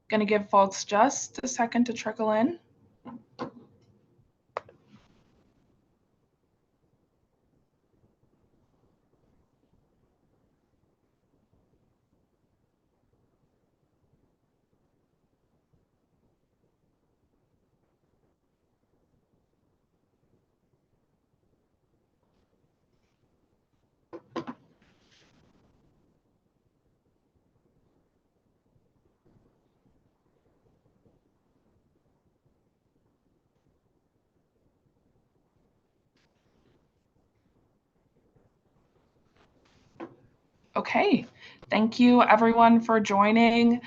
Going to give folks just a second to trickle in. Okay, thank you everyone for joining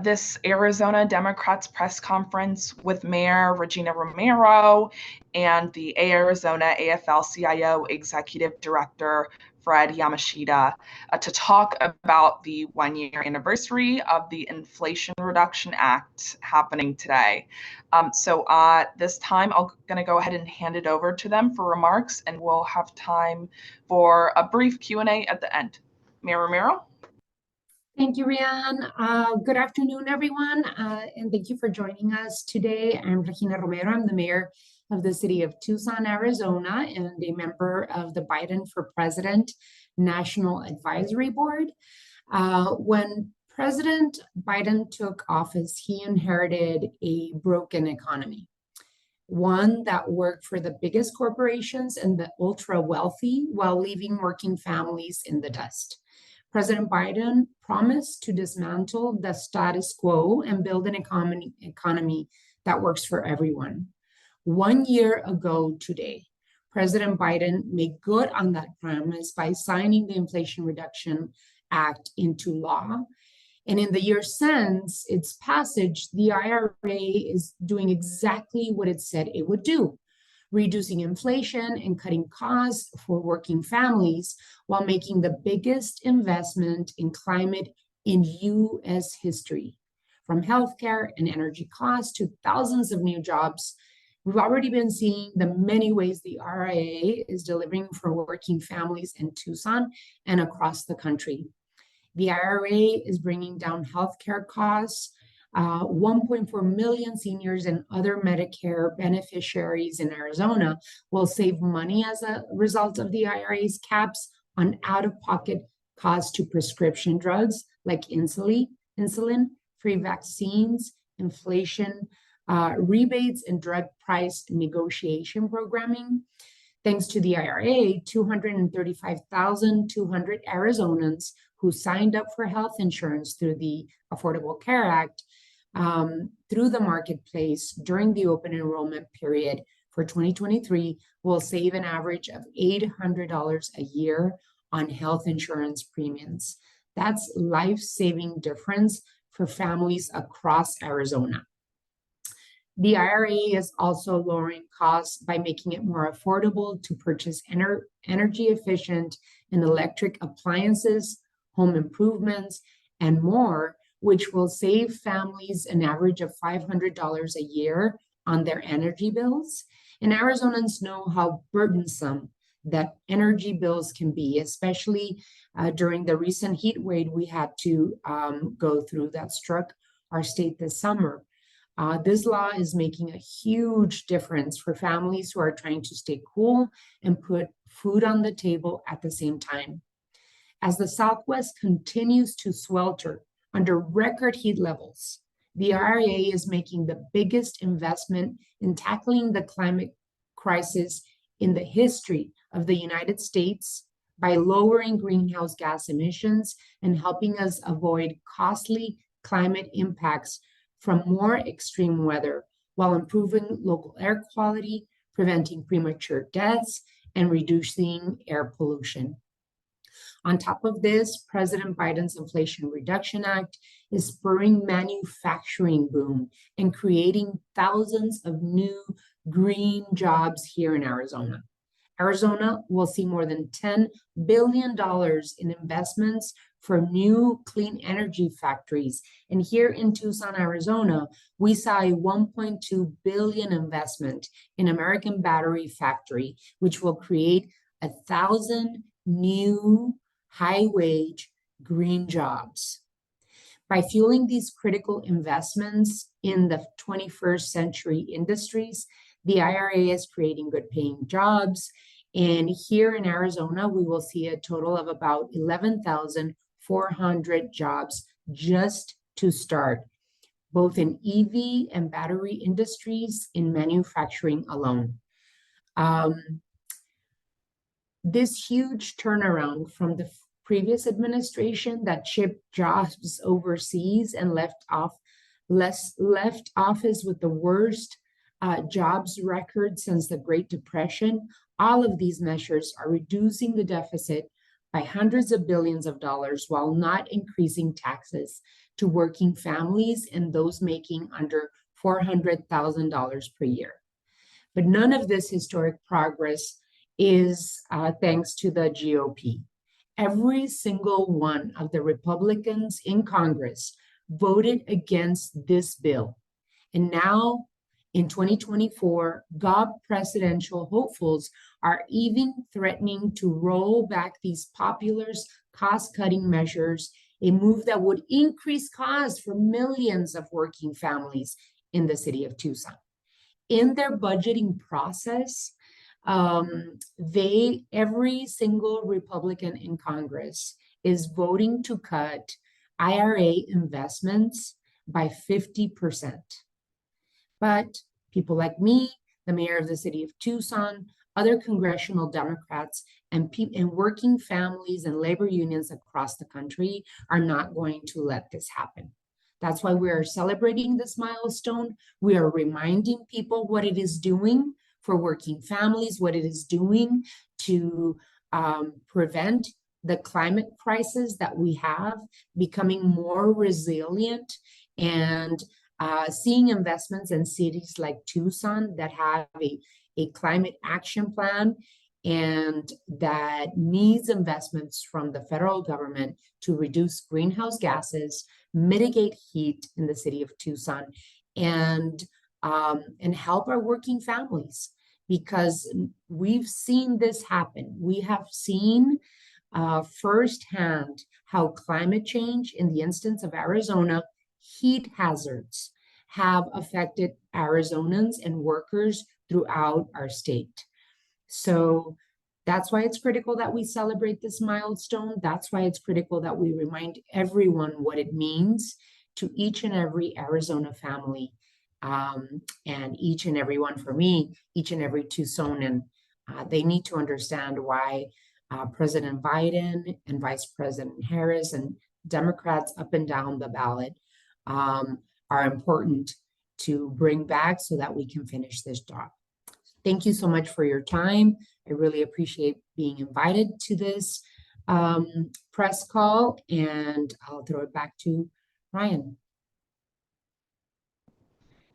this Arizona Democrats press conference with Mayor Regina Romero and the Arizona AFL-CIO Executive Director Fred Yamashita to talk about the one-year anniversary of the Inflation Reduction Act happening today. So this time I'm going to go ahead and hand it over to them for remarks, and we'll have time for a brief Q&A at the end. Mayor Romero? Thank you, Rianne. Good afternoon, everyone, and thank you for joining us today. I'm Regina Romero. I'm the mayor of the city of Tucson, Arizona, and a member of the Biden for President National Advisory Board. When President Biden took office, he inherited a broken economy, one that worked for the biggest corporations and the ultra wealthy while leaving working families in the dust. President Biden promised to dismantle the status quo and build an economy that works for everyone. 1 year ago today, President Biden made good on that promise by signing the Inflation Reduction Act into law. And in the years since its passage, the IRA is doing exactly what it said it would do, reducing inflation and cutting costs for working families while making the biggest investment in climate in U.S. history. From healthcare and energy costs to thousands of new jobs, we've already been seeing the many ways the IRA is delivering for working families in Tucson and across the country. The IRA is bringing down healthcare costs. 1.4 million seniors and other Medicare beneficiaries in Arizona will save money as a result of the IRA's caps on out-of-pocket costs to prescription drugs like insulin, free vaccines, inflation rebates, and drug price negotiation programming. Thanks to the IRA, 235,200 Arizonans who signed up for health insurance through the Affordable Care Act through the marketplace during the open enrollment period for 2023 will save an average of $800 a year on health insurance premiums. That's life-saving difference for families across Arizona. The IRA is also lowering costs by making it more affordable to purchase energy efficient and electric appliances, home improvements, and more, which will save families an average of $500 a year on their energy bills. And Arizonans know how burdensome that energy bills can be, especially during the recent heat wave we had to go through that struck our state this summer. This law is making a huge difference for families who are trying to stay cool and put food on the table at the same time. As the Southwest continues to swelter under record heat levels, the IRA is making the biggest investment in tackling the climate crisis in the history of the United States by lowering greenhouse gas emissions and helping us avoid costly climate impacts from more extreme weather while improving local air quality, preventing premature deaths, and reducing air pollution. On top of this, President Biden's Inflation Reduction Act is spurring manufacturing boom and creating thousands of new green jobs here in Arizona. Arizona will see more than $10 billion in investments for new clean energy factories. And here in Tucson, Arizona, we saw a $1.2 billion investment in American Battery Factory, which will create 1,000 new high-wage green jobs. By fueling these critical investments in the 21st century industries, the IRA is creating good paying jobs. And here in Arizona, we will see a total of about 11,400 jobs just to start, both in EV and battery industries in manufacturing alone. This huge turnaround from the previous administration that shipped jobs overseas and left office with the worst jobs record since the Great Depression. All of these measures are reducing the deficit by hundreds of billions of dollars while not increasing taxes to working families and those making under $400,000 per year. But none of this historic progress is thanks to the GOP. Every single one of the Republicans in Congress voted against this bill. And now in 2024, GOP presidential hopefuls are even threatening to roll back these popular cost-cutting measures, a move that would increase costs for millions of working families in the city of Tucson. In their budgeting process, every single Republican in Congress is voting to cut IRA investments by 50%. But people like me, the mayor of the city of Tucson, other congressional Democrats, and working families and labor unions across the country are not going to let this happen. That's why we are celebrating this milestone. We are reminding people what it is doing for working families, what it is doing to prevent the climate crisis that we have, becoming more resilient, and seeing investments in cities like Tucson that have a climate action plan and that needs investments from the federal government to reduce greenhouse gases, mitigate heat in the city of Tucson, and help our working families, because we've seen this happen. We have seen firsthand how climate change, in the instance of Arizona, heat hazards have affected Arizonans and workers throughout our state. So that's why it's critical that we celebrate this milestone. That's why it's critical that we remind everyone what it means to each and every Arizona family, and each and every one, for me, each and every Tucsonan. They need to understand why President Biden and Vice President Harris and Democrats up and down the ballot are important to bring back so that we can finish this job. Thank you so much for your time. I really appreciate being invited to this press call, and I'll throw it back to Ryan.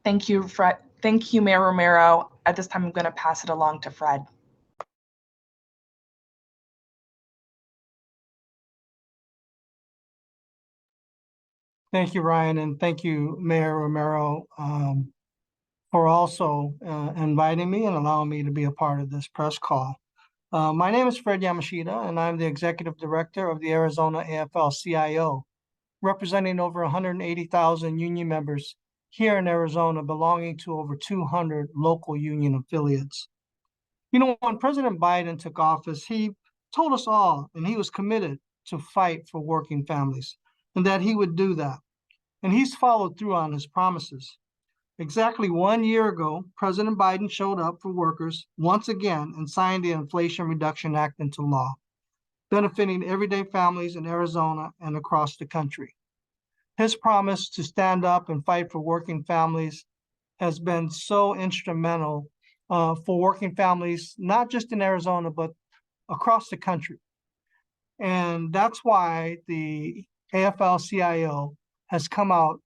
Thank you, Fred. Thank you, Mayor Romero. At this time, I'm going to pass it along to Fred. Thank you, Ryan, and thank you, Mayor Romero, for also inviting me and allowing me to be a part of this press call. My name is Fred Yamashita, and I'm the Executive Director of the Arizona AFL-CIO, representing over 180,000 union members here in Arizona, belonging to over 200 local union affiliates. You know, when President Biden took office, he told us all, and he was committed to fight for working families, and that he would do that. And he's followed through on his promises. Exactly 1 year ago, President Biden showed up for workers once again and signed the Inflation Reduction Act into law, benefiting everyday families in Arizona and across the country. His promise to stand up and fight for working families has been so instrumental for working families, not just in Arizona, but across the country. And that's why the AFL-CIO has come out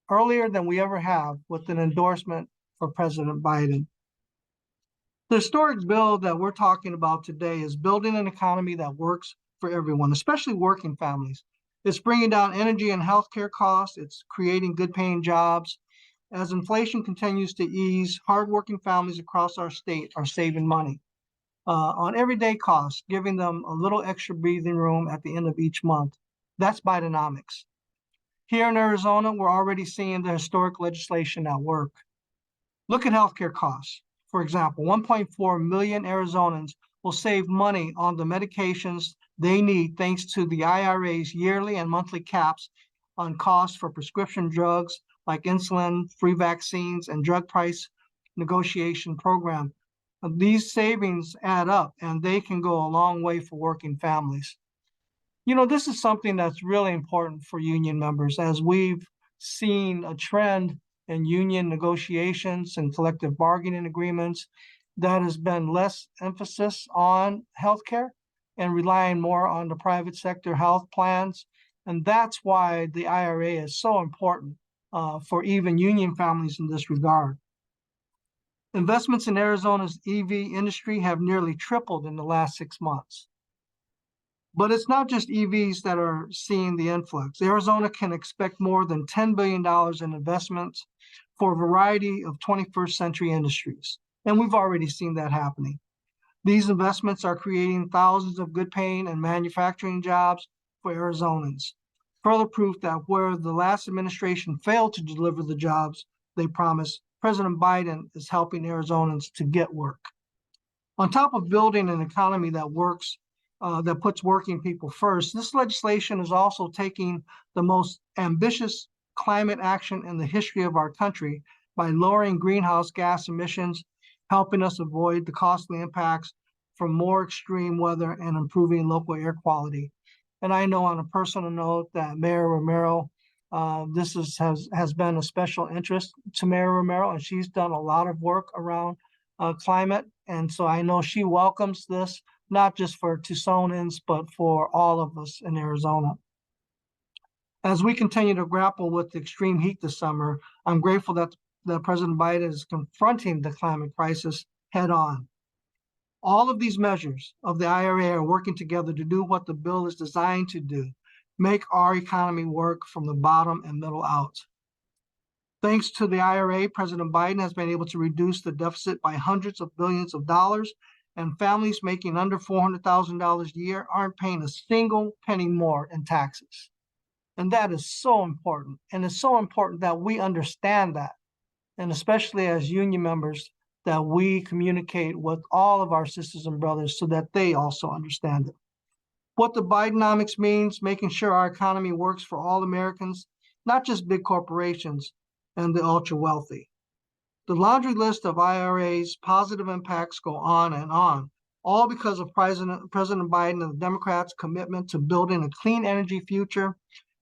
earlier than we ever have with an endorsement for President Biden. The historic bill that we're talking about today is building an economy that works for everyone, especially working families. It's bringing down energy and healthcare costs. It's creating good paying jobs. As inflation continues to ease, hardworking families across our state are saving money on everyday costs, giving them a little extra breathing room at the end of each month. That's Bidenomics. Here in Arizona, we're already seeing the historic legislation at work. Look at healthcare costs. For example, 1.4 million Arizonans will save money on the medications they need thanks to the IRA's yearly and monthly caps on costs for prescription drugs like insulin, free vaccines, and drug price negotiation program. These savings add up and they can go a long way for working families. You know, this is something that's really important for union members, as we've seen a trend in union negotiations and collective bargaining agreements that has been less emphasis on healthcare and relying more on the private sector health plans. And that's why the IRA is so important for even union families in this regard. Investments in Arizona's EV industry have nearly tripled in the last 6 months. But it's not just EVs that are seeing the influx. Arizona can expect more than $10 billion in investments for a variety of 21st century industries. And we've already seen that happening. These investments are creating thousands of good paying and manufacturing jobs for Arizonans. Further proof that where the last administration failed to deliver the jobs they promised, President Biden is helping Arizonans to get work. On top of building an economy that works, that puts working people first, this legislation is also taking the most ambitious climate action in the history of our country by lowering greenhouse gas emissions, helping us avoid the costly impacts from more extreme weather and improving local air quality. And I know on a personal note that Mayor Romero, this has been a special interest to Mayor Romero, and she's done a lot of work around climate. And so I know she welcomes this, not just for Tucsonans, but for all of us in Arizona. As we continue to grapple with the extreme heat this summer, I'm grateful that President Biden is confronting the climate crisis head on. All of these measures of the IRA are working together to do what the bill is designed to do, make our economy work from the bottom and middle out. Thanks to the IRA, President Biden has been able to reduce the deficit by hundreds of billions of dollars, and families making under $400,000 a year aren't paying a single penny more in taxes. And that is so important. And it's so important that we understand that. And especially as union members, that we communicate with all of our sisters and brothers so that they also understand it. What the Bidenomics means, making sure our economy works for all Americans, not just big corporations and the ultra wealthy. The laundry list of IRA's positive impacts go on and on, all because of President Biden and the Democrats' commitment to building a clean energy future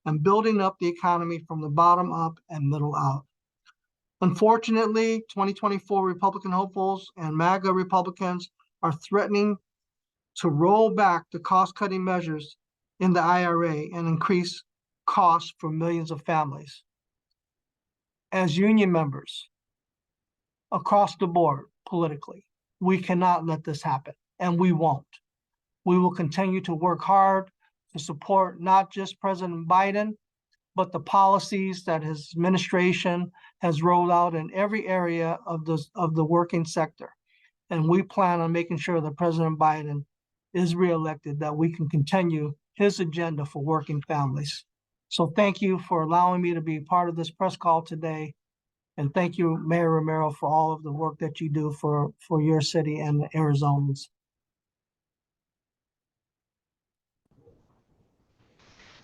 and building up the economy from the bottom up and middle out. Unfortunately, 2024 Republican hopefuls and MAGA Republicans are threatening to roll back the cost-cutting measures in the IRA and increase costs for millions of families. As union members, across the board politically, we cannot let this happen, and we won't. We will continue to work hard to support not just President Biden, but the policies that his administration has rolled out in every area of the working sector. And we plan on making sure that President Biden is reelected, that we can continue his agenda for working families. So thank you for allowing me to be part of this press call today. And thank you, Mayor Romero, for all of the work that you do for your city and the Arizonans.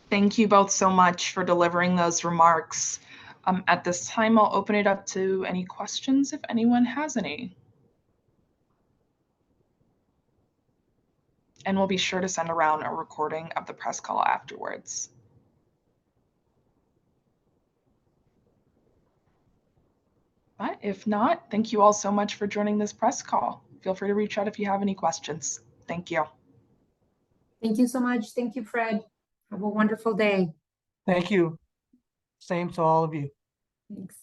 Thank you both so much for delivering those remarks. At this time, I'll open it up to any questions if anyone has any. And we'll be sure to send around a recording of the press call afterwards. But if not, thank you all so much for joining this press call. Feel free to reach out if you have any questions. Thank you. Thank you so much. Thank you, Fred. Have a wonderful day. Thank you. Same to all of you. Thanks.